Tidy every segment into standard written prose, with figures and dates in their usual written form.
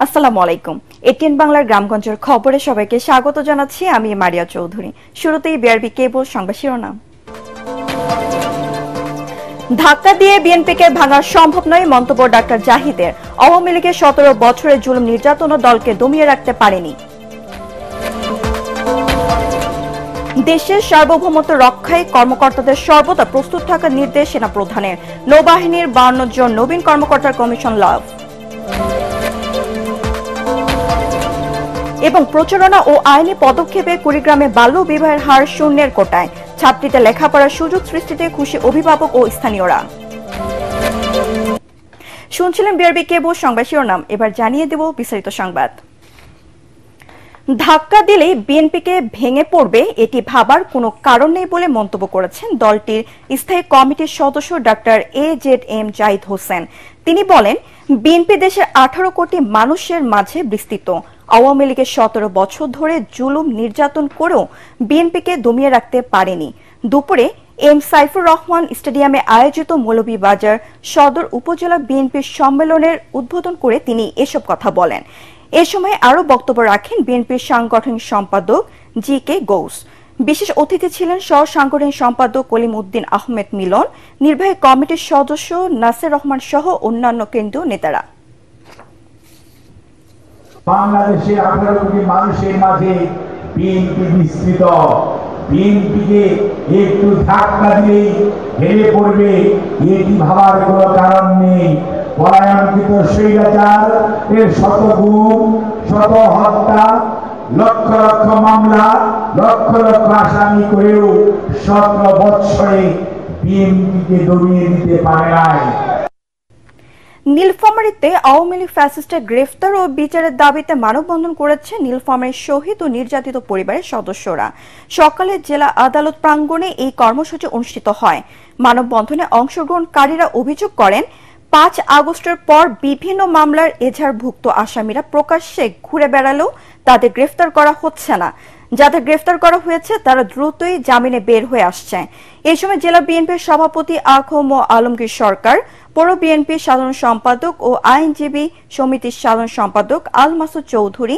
আসসালামু আলাইকুম। এটিএন বাংলার গ্রামগঞ্জের খবরে সবাইকে স্বাগত জানাচ্ছি। আমি মারিয়া চৌধুরী। শুরুতেই বিআরবি কেবল সংবাদ শিরোনাম। ধাক্কা দিয়ে বিএনপিকে ভাঙা সম্ভব নয় মন্তব্য ডাক্তার জাহিদের। আওয়ামী লীগের 17 বছরের জুলুম নির্যাতন দলকে দমিয়ে রাখতে পারেনি। দেশের সার্বভৌমত্ব রক্ষায় কর্মকর্তাদের সর্বদা প্রস্তুত থাকার নির্দেশ সেনাপ্রধানের। নৌবাহিনীর 52 জন নবীন কর্মকর্তার কমিশন লাভ। এবং প্রচারণা ও আইনি পদক্ষেপে কুড়িগ্রামে বাল্য বিবাহের হার শূন্যের কোটায়। ছাত্রীদের লেখাপড়ার সুযোগ সৃষ্টিতে খুশি অভিভাবক ও স্থানীয়রা। শুনছিলেন বিআরবি কেবল সংবাদ শিরোনাম। এবার জানিয়ে দেব বিস্তারিত সংবাদ। ধাক্কা দিলেই বিএনপিকে ভেঙে পড়বে এটি ভাবার কোনো কারণ নেই বলে মন্তব্য করেছেন দলটির স্থায়ী কমিটির সদস্য ডাক্তার AZM জাহিদ হোসেন। তিনি বলেন, বিএনপি দেশের 18 কোটি মানুষের মাঝে বিস্তৃত। আওয়ামী লীগের 17 বছর ধরে জুলুম নির্যাতন করেও বিএনপিকে দমিয়ে রাখতে পারেনি। দুপুরে এম সাইফুর রহমান স্টেডিয়ামে আয়োজিত মৌলভীবাজার সদর উপজেলা বিএনপির সম্মেলনের উদ্বোধন করে তিনি এসব কথা বলেন। এ সময় আরও বক্তব্য রাখেন বিএনপির সাংগঠনিক সম্পাদক GK গৌস। বিশেষ অতিথি ছিলেন সহ সাংগঠনিক সম্পাদক কলিম উদ্দিন আহমেদ মিলন, নির্বাহী কমিটির সদস্য নাসির রহমান সহ অন্যান্য কেন্দ্রীয় নেতারা। বাংলাদেশের 18 কোটি মানুষের মাঝে বিএনপি বিস্তৃত। বিএনপিকে একটু ধাক্কা দিলেই ভেঙে পড়বে এটি ভাবার কোনো কারণ নেই। পলায়নকৃত স্বৈরাচার এর শত গুম, শত হত্যা, লক্ষ লক্ষ মামলা, লক্ষ লক্ষ আসামি করেও 17 বছরে বিএনপিকে দমিয়ে দিতে পারে নাই। নীলফামারীতে আওয়ামী লীগ ফ্যাসিস্টের গ্রেফতার ও বিচারের দাবিতে মানববন্ধন করেছে নীলফামারীর শহীদ ও নির্যাতিত পরিবারের সদস্যরা। সকালে জেলা আদালত প্রাঙ্গণে এই কর্মসূচি অনুষ্ঠিত হয়। মানববন্ধনে অংশগ্রহণকারীরা অভিযোগ করেন, 5 আগস্টের পর বিভিন্ন মামলার এজাহারভুক্ত আসামিরা প্রকাশ্যে ঘুরে বেড়ালেও তাদের গ্রেফতার করা হচ্ছে না। যাদের গ্রেফতার করা হয়েছে তারা দ্রুতই জামিনে বের হয়ে আসছে। এই সময় জেলা বিএনপির সভাপতি আখম আলমগীর সরকার, পৌর বিএনপির সাধারণ সম্পাদক ও আইনজীবী সমিতির সাধারণ সম্পাদক আল মাসুদ চৌধুরী,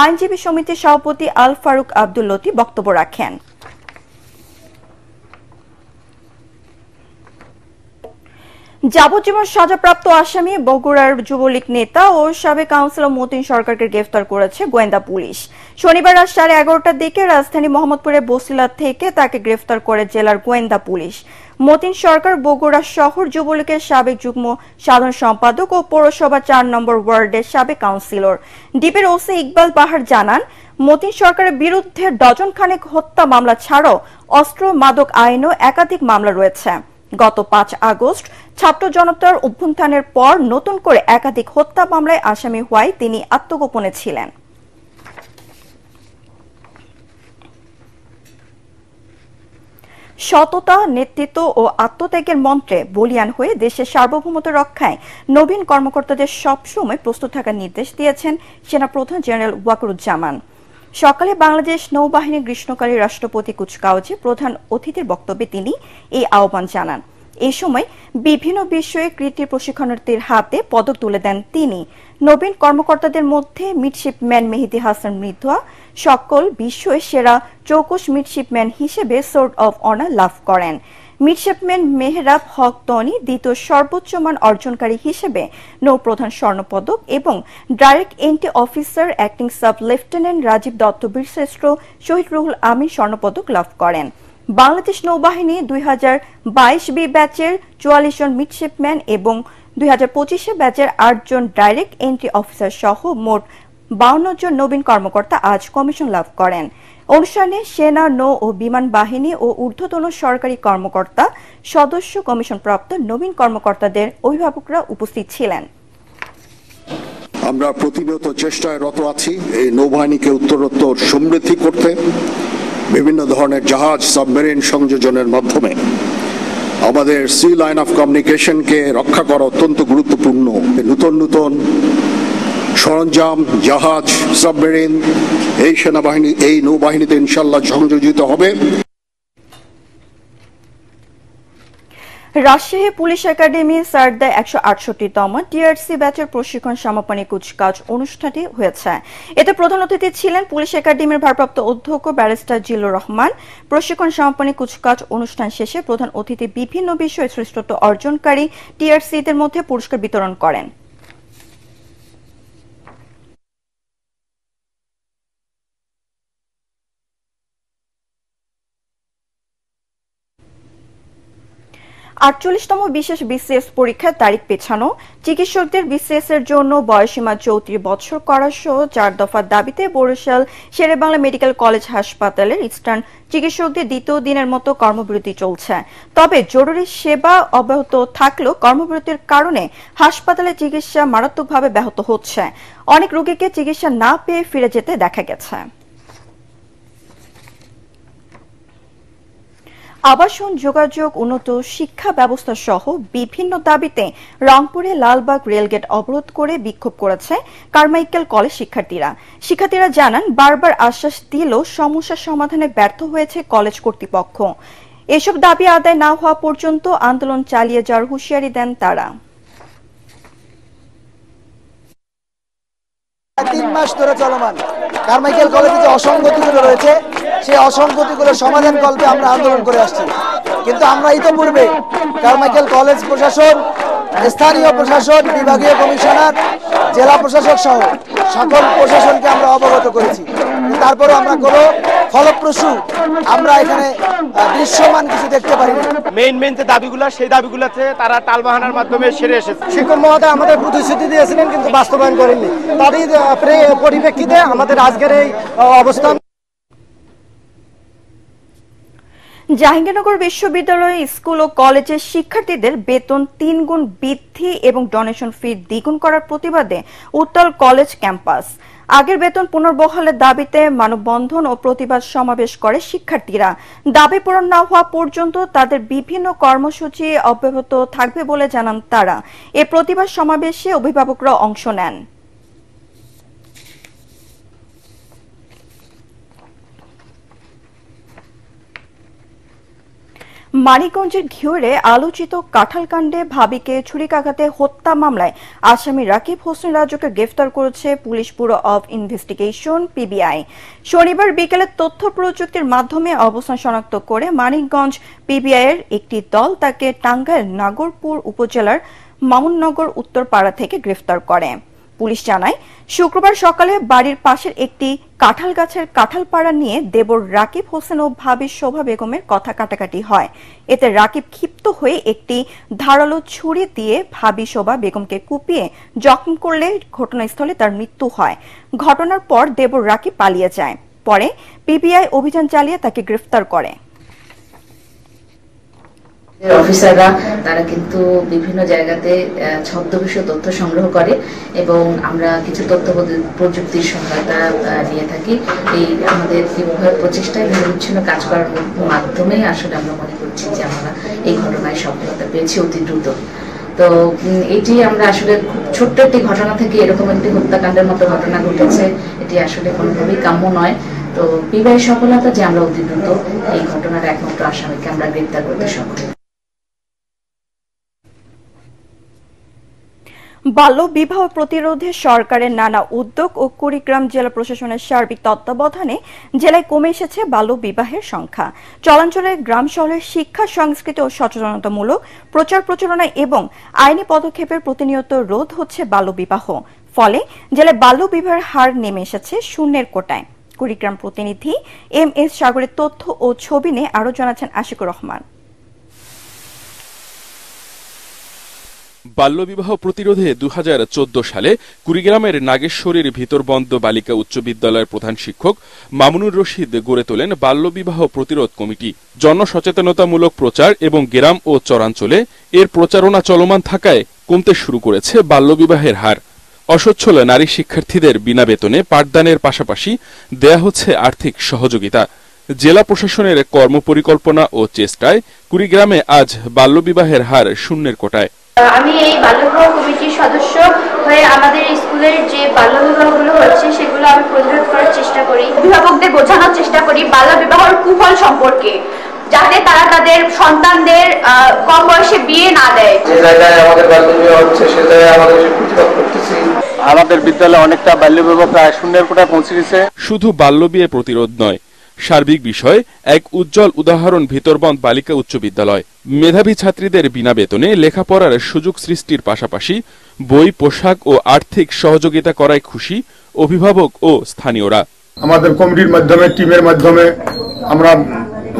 আইনজীবী সমিতির সভাপতি আল ফারুক আব্দুল লতিফ বক্তব্য রাখেন। যাবজ্জীবন সাজাপ্রাপ্ত আসামি বগুড়ার যুবলীগ নেতা ও সাবেক কাউন্সিলর মতিন সরকারকে গ্রেফতার করেছে গোয়েন্দা পুলিশ। শনিবার রাত 11:30টার দিকে রাজধানী মোহাম্মদপুরের বসিলা থেকে তাকে গ্রেফতার করে জেলার গোয়েন্দা পুলিশ। মতিন সরকার বগুড়া শহর যুবলীগের সাবেক যুগ্ম সাধারণ সম্পাদক ও পৌরসভা 4 নম্বর ওয়ার্ডের সাবেক কাউন্সিলর। ডিবির ওসি ইকবাল বাহার জানান, মতিন সরকারের বিরুদ্ধে ডজন খানেক হত্যা মামলা ছাড়াও অস্ত্র মাদক আইনও একাধিক মামলা রয়েছে। গত 5 আগস্ট ছাত্র জনতার অভ্যুত্থানের পর নতুন করে একাধিক হত্যা মামলায় আসামি হওয়ায় তিনি আত্মগোপনে ছিলেন। সততা, নেতৃত্ব ও আত্মত্যাগের মন্ত্রে বলিয়ান হয়ে দেশের সার্বভৌমত্ব রক্ষায় নবীন কর্মকর্তাদের সবসময় প্রস্তুত থাকার নির্দেশ দিয়েছেন সেনাপ্রধান জেনারেল ওয়াকারুজ্জামান। সকালে বাংলাদেশ নৌবাহিনীর গ্রীষ্মকালীন রাষ্ট্রপতি কুচকাওয়াজে প্রধান অতিথির বক্তব্যে তিনি এই আহ্বান জানান। এই সময় বিভিন্ন বিষয়ে কৃতি প্রশিক্ষণার্থীর হাতে পদক তুলে দেন তিনি। নবীন কর্মকর্তাদের মধ্যে মিডশিপম্যান মেহেদী হাসান মৃধা সকল বিষয়ে সেরা চৌকস মিডশিপম্যান হিসেবে সোর্ড অফ অনার লাভ করেন। মিডশিপম্যান মেহরাব হক তনি দ্বিতীয় সর্বোচ্চ মান অর্জনকারী হিসেবে নৌপ্রধান স্বর্ণপদক এবং direct entry officer acting sub lieutenant Rajib Dutta বীরশ্রেষ্ঠ শহীদ রুহুল আমিন স্বর্ণপদক লাভ করেন। বাংলাদেশ নৌবাহিনী 2022 ব্যাচের 44 জন মিডশিপম্যান এবং 2025 ব্যাচের 8 জন ডাইরেক্ট এন্ট্রি অফিসার সহ মোট 52 জন নবীন কর্মকর্তা আজ কমিশন লাভ করেন। অনুষ্ঠানে সেনা, নৌ ও বিমান বাহিনী ও ঊর্ধ্বতন সরকারি কর্মকর্তা, সদস্য কমিশনপ্রাপ্ত নবীন কর্মকর্তাদের অভিভাবকরা উপস্থিত ছিলেন। আমরা প্রতিনিয়ত চেষ্টায় রত আছি এই নৌবাহিনীকে উত্তরোত্তর সমৃদ্ধি করতে। বিভিন্ন ধরনের জাহাজ, সাবমেরিন সংযোজনের মাধ্যমে আমাদের সি লাইন অফ কমিউনিকেশনকে রক্ষা করা অত্যন্ত গুরুত্বপূর্ণ। নতুন নতুন সরঞ্জাম, জাহাজ, সাবমেরিন এই সেনাবাহিনী, এই নৌবাহিনীতে ইনশাল্লাহ সংযোজিত হবে। রাজশাহী পুলিশ একাডেমি সারদা 168তম টিআরসি ব্যাচের প্রশিক্ষণ সমাপনী কুচকাওয়াজ অনুষ্ঠানটি হয়েছে। এতে প্রধান অতিথি ছিলেন পুলিশ একাডেমির ভারপ্রাপ্ত অধ্যক্ষ ব্যারিস্টার জিল্লুর রহমান। প্রশিক্ষণ সমাপনী কুচকাওয়াজ অনুষ্ঠান শেষে প্রধান অতিথি বিভিন্ন বিষয়ে শ্রেষ্ঠত্ব অর্জনকারী টিআরসিদের মধ্যে পুরস্কার বিতরণ করেন। 48তম বিশেষ বিসিএস পরীক্ষার তারিখ পেছানো, চিকিৎসকদের বিসিএস এর জন্য বয়সীমা 34 বছর করা সহ 4 দফার দাবিতে বরিশাল শেরেবাংলা মেডিকেল কলেজ হাসপাতালের ইস্টার্ন চিকিৎসকদের দ্বিতীয় দিনের মতো কর্মবিরতি চলছে। তবে জরুরি সেবা অব্যাহত থাকলেও কর্মবিরতির কারণে হাসপাতালে চিকিৎসা মারাত্মকভাবে ব্যাহত হচ্ছে। অনেক রোগীকে চিকিৎসা না পেয়ে ফিরে যেতে দেখা গেছে। আবাসন, যোগাযোগ, উন্নত শিক্ষা ব্যবস্থা সহ বিভিন্ন দাবিতে রংপুরে লালবাগ রেলগেট অবরোধ করে বিক্ষোভ করেছে কারমাইকেল কলেজ শিক্ষার্থীরা জানান, বারবার আশ্বাস দিলেও সমস্যা সমাধানে ব্যর্থ হয়েছে কলেজ কর্তৃপক্ষ। এসব দাবি আদায় না হওয়া পর্যন্ত আন্দোলন চালিয়ে যাওয়ার হুঁশিয়ারি দেন তারা। 3 মাস ধরে চলমান কারমাইকেল কলেজে যে অসঙ্গতিগুলো রয়েছে সেই অসঙ্গতিগুলোর সমাধান কল্পে আমরা আন্দোলন করে আসছি, কিন্তু আমরা ইতিপূর্বে কারমাইকেল কলেজ প্রশাসন, স্থানীয় প্রশাসন, বিভাগীয় কমিশনার, জেলা প্রশাসক সহ সকল প্রশাসনকে আমরা অবগত করেছি। তারপরেও আমরা কোনো ফলপ্রসূ আমরা এখানে দৃশ্যমান কিছু দেখতে পারিনি। মেইন যে দাবিগুলো, সেই দাবিগুলোতে তারা টালবাহানার মাধ্যমে সেরে এসেছে। শিক্ষক মহোদয় আমাদের প্রতিশ্রুতি দিয়েছিলেন কিন্তু বাস্তবায়ন করেননি। তারই পরিপ্রেক্ষিতে আমাদের আজকের এই অবস্থান। জাহাঙ্গীরনগর বিশ্ববিদ্যালয়, স্কুল ও কলেজের শিক্ষার্থীদের বেতন 3 গুণ বৃদ্ধি এবং ডোনেশন ফি দ্বিগুণ করার প্রতিবাদে উত্তাল কলেজ ক্যাম্পাস। আগের বেতন পুনর্বহালের দাবিতে মানববন্ধন ও প্রতিবাদ সমাবেশ করে শিক্ষার্থীরা। দাবি পূরণ না হওয়া পর্যন্ত তাদের বিভিন্ন কর্মসূচি অব্যাহত থাকবে বলে জানান তারা। এ প্রতিবাদ সমাবেশে অভিভাবকরা অংশ নেন। মানিকগঞ্জের ঘিওরে আলোচিত কাঁঠালকাণ্ডে ভাবিকে ছুরিকাঘাতে হত্যা মামলায় আসামি রাকিব হোসেন রাজুকে গ্রেফতার করেছে police bureau of investigation PBI. শনিবার বিকেলে তথ্য প্রযুক্তির মাধ্যমে অবস্থান শনাক্ত করে মানিকগঞ্জ পিবিআই এর একটি দল তাকে টাঙ্গাইল নাগরপুর উপজেলার মামুননগর উত্তরপাড়া থেকে গ্রেফতার করে। পুলিশ জানায়, শুক্রবার সকালে বাড়ির পাশের একটি কাঁঠাল গাছের কাঁঠাল পাড়া নিয়ে দেবর রাকিব হোসেন ও ভাবি শোভা বেগমের কথা কাটাকাটি হয়। এতে রাকিব ক্ষিপ্ত হয়ে একটি ধারালো ছুরি দিয়ে ভাবি শোভা বেগমকে কুপিয়ে জখম করলে ঘটনাস্থলে তার মৃত্যু হয়। ঘটনার পর দেবর রাকিব পালিয়ে যায়। পরে পিবিআই অভিযান চালিয়ে তাকে গ্রেফতার করে। অফিসাররা তারা কিন্তু বিভিন্ন জায়গাতে ছদ্মবেশী তথ্য সংগ্রহ করে এবং আমরা কিছু তথ্য প্রযুক্তির সহায়তা নিয়ে থাকি। এই আমাদের বিভাগের প্রচেষ্টায় বিচ্ছিন্ন কাজ করার মাধ্যমে আসলে আমরা মনে করছি যে আমরা এই ঘটনায় সফলতা পেয়েছি অতি দ্রুত। তো এটি আমরা আসলে খুব ছোট্ট একটি ঘটনা থেকে এরকম একটি হত্যাকাণ্ডের মতো ঘটনা ঘটেছে, এটি আসলে কোনোভাবেই কাম্য নয়। তো বিবাহের সফলতা যে আমরা অতি দ্রুত এই ঘটনার একমাত্র আসামিকে আমরা গ্রেফতার করতে সক্ষম। বাল্য বিবাহ প্রতিরোধে সরকারের নানা উদ্যোগ ও কুড়িগ্রাম জেলা প্রশাসনের সার্বিক তত্ত্বাবধানে জেলায় কমে এসেছে বাল্য বিবাহের সংখ্যা। চলাঞ্চলের গ্রাম শহরের শিক্ষা, সংস্কৃতি ও সচেতনতামূলক প্রচার প্রচারণা এবং আইনি পদক্ষেপের প্রতিনিয়ত রোধ হচ্ছে বাল্য বিবাহ। ফলে জেলায় বাল্য বিবাহের হার নেমে এসেছে শূন্যের কোটায়। কুড়িগ্রাম প্রতিনিধি MS সাগরের তথ্য ও ছবি নিয়ে আরো জানাচ্ছেন আশিকুর রহমান। বাল্যবিবাহ প্রতিরোধে 2014 সালে কুড়িগ্রামের নাগেশ্বরীর ভিতরবন্দ বালিকা উচ্চ বিদ্যালয়ের প্রধান শিক্ষক মামুনুর রশিদ গড়ে তোলেন বাল্যবিবাহ প্রতিরোধ কমিটি। জনসচেতনতামূলক প্রচার এবং গ্রাম ও চরাঞ্চলে এর প্রচারণা চলমান থাকায় কমতে শুরু করেছে বাল্যবিবাহের হার। অসচ্ছল নারী শিক্ষার্থীদের বিনা বেতনে পাঠদানের পাশাপাশি দেয়া হচ্ছে আর্থিক সহযোগিতা। জেলা প্রশাসনের কর্মপরিকল্পনা ও চেষ্টায় কুড়িগ্রামে আজ বাল্যবিবাহের হার শূন্যের কোটায়। আমি এই বাল্যবিবাহ কমিটির সদস্য হয়ে আমাদের স্কুলের যে বাল্যবিবাহগুলো হচ্ছে সেগুলো আমি প্রতিরোধ করার চেষ্টা করি, অভিভাবকদের বোঝানোর চেষ্টা করি বাল্যবিবাহের কুফল সম্পর্কে, যাতে তারা তাদের সন্তানদের কম বয়সে বিয়ে না দেয়। যে জায়গায় আমাদের বাল্যবিবাহ হচ্ছে সে জায়গায় আমাদের প্রতিবাদ করতেছি। আমাদের বিদ্যালয়ে অনেকটা বাল্যবিবাহ প্রায় শূন্যের কোঠায় পৌঁছে গেছে। শুধু বাল্যবিয়ে প্রতিরোধ নয়, সার্বিক বিষয় এক উজ্জ্বল উদাহরণ ভিতরবন্দ বালিকা উচ্চ বিদ্যালয়। মেধাবী ছাত্রীদের বিনা বেতনে লেখাপড়ার সুযোগ সৃষ্টির পাশাপাশি বই, পোশাক ও আর্থিক সহযোগিতা করায় খুশি অভিভাবক ও স্থানীয়রা। আমাদের কমিটির মাধ্যমে, টিমের মাধ্যমে আমরা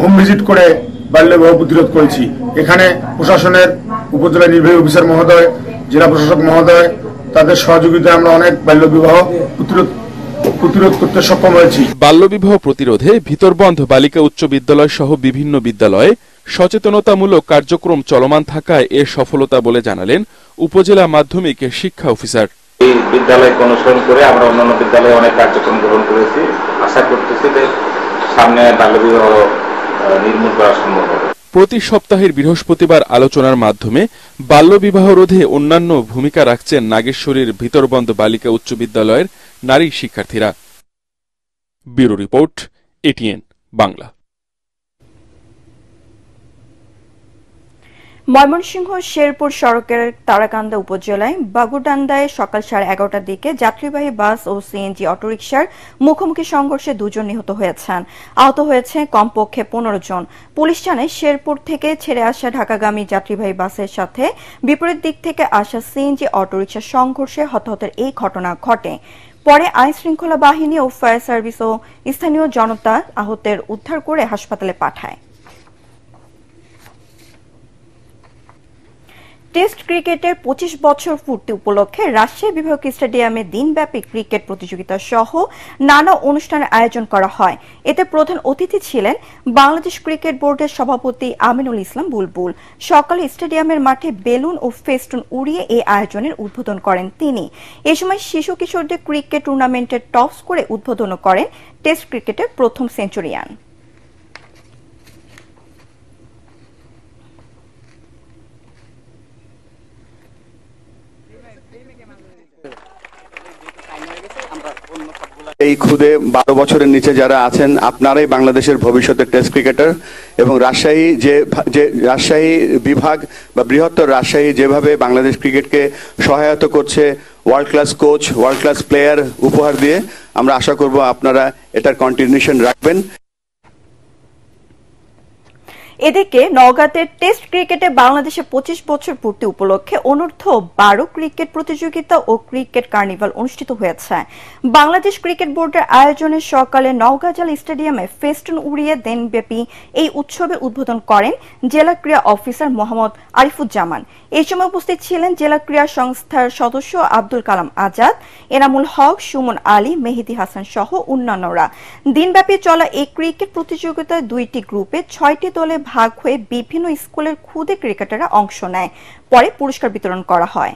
হোম ভিজিট করে বাল্যবিবাহ প্রতিরোধ করেছি। এখানে প্রশাসনের উপজেলা নির্বাহী অফিসার মহোদয়, জেলা প্রশাসক মহোদয়, তাদের সহযোগিতায় আমরা অনেক বাল্যবিবাহ প্রতিরোধ করতে সক্ষম হয়েছি। বাল্যবিবাহ প্রতিরোধে ভিতরবন্দ বালিকা উচ্চ বিদ্যালয় সহ বিভিন্ন বিদ্যালয়ে সচেতনতামূলক কার্যক্রম চলমান থাকায় এর সফলতা বলে জানালেন উপজেলা মাধ্যমিক শিক্ষা অফিসার। এই বিদ্যালয়কে অনুসরণ করে আমরা অন্যান্য বিদ্যালয়ে অনেক কার্যক্রম গ্রহণ করেছি। আশা করতেছি যে সামনে বাল্যবিবাহ নির্মূল করা সম্ভব হবে। প্রতি সপ্তাহের বৃহস্পতিবার আলোচনার মাধ্যমে বাল্যবিবাহ রোধে অন্যান্য ভূমিকা রাখছেন নাগেশ্বরীর ভিতরবন্দ বালিকা উচ্চ বিদ্যালয়ের নারী শিক্ষার্থীরা। Bureau report, ATN Bangla. Mymensingh Sherpur সড়কের তারাকান্দা উপজেলায় বাগুডান্দায় সকাল 11:30টার দিকে যাত্রীবাহী বাস ও সিএনজি অটোরিকশার মুখোমুখি সংঘর্ষে 2 জন নিহত হয়েছেন। আহত হয়েছে কমপক্ষে 15 জন। পুলিশ জানায় শেরপুর থেকে ছেড়ে আসা ঢাকাগামী যাত্রীবাহী বাসের সাথে বিপরীত দিক থেকে আসা সিএনজি অটোরিকশার সংঘর্ষে হতাহতের এই ঘটনা ঘটে। পরে আইন শৃঙ্খলা বাহিনী ও ফায়ার সার্ভিস ও স্থানীয় জনতা আহতদের উদ্ধার করে হাসপাতালে পাঠায়। টেস্ট ক্রিকেটের 25 বছর পূর্তি উপলক্ষে রাজশাহী বিভাগীয় স্টেডিয়ামে দিনব্যাপী ক্রিকেট প্রতিযোগিতা সহ নানা অনুষ্ঠানের আয়োজন করা হয়। এতে প্রধান অতিথি ছিলেন বাংলাদেশ ক্রিকেট বোর্ডের সভাপতি আমিনুল ইসলাম বুলবুল। সকালে স্টেডিয়ামের মাঠে বেলুন ও ফেস্টুন উড়িয়ে এই আয়োজনের উদ্বোধন করেন তিনি। এ সময় শিশু কিশোরদের ক্রিকেট টুর্নামেন্টের টপস করে উদ্বোধন করেন টেস্ট ক্রিকেটের প্রথম সেঞ্চুরিয়ান। এই খুদে 12 বছরের নিচে যারা আছেন আপনারাই বাংলাদেশের ভবিষ্যতের টেস্ট ক্রিকেটার। এবং রাজশাহী বিভাগ বা বৃহত্তর রাজশাহী যেভাবে বাংলাদেশ ক্রিকেটকে সহায়তা করছে world class coach, world class player উপহার দিয়ে, আমরা আশা করব আপনারা এটার কন্টিনিউশন রাখবেন। এদিকে নওগাঁতে টেস্ট ক্রিকেটে বাংলাদেশের 25 বছর পূর্তি উপলক্ষে অনূর্ধ্ব 12 ক্রিকেট প্রতিযোগিতা ও ক্রিকেট কার্নিভাল অনুষ্ঠিত হয়েছে। বাংলাদেশ ক্রিকেট বোর্ডের আয়োজনে সকালে নওগাঁ জেলা স্টেডিয়ামে ফেস্টুন উড়িয়ে দিনব্যাপী এই উৎসবের উদ্বোধন করেন জেলা ক্রীড়া অফিসার মোহাম্মদ আরিফুজ্জামান। এই সময় উপস্থিত ছিলেন জেলা ক্রীড়া সংস্থার সদস্য আব্দুল কালাম আজাদ, এনামুল হক, সুমন আলী, মেহেদি হাসান সহ অন্যান্যরা। দিনব্যাপী চলা এই ক্রিকেট প্রতিযোগিতায় 2টি গ্রুপে 6টি দলে ভাগ হয়ে বিভিন্ন স্কুলের খুদে ক্রিকেটাররা অংশ নেয়। পরে পুরস্কার বিতরণ করা হয়।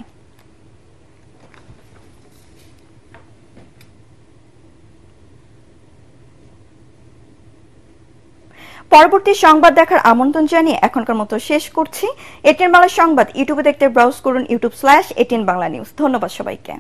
পরবর্তী সংবাদ দেখার আমন্ত্রণ জানিয়ে এখনকার মতো শেষ করছি। এটিএন বাংলা সংবাদ ইউটিউবে দেখতে ব্রাউজ করুন youtube/ATN বাংলা নিউজ। ধন্যবাদ সবাইকে।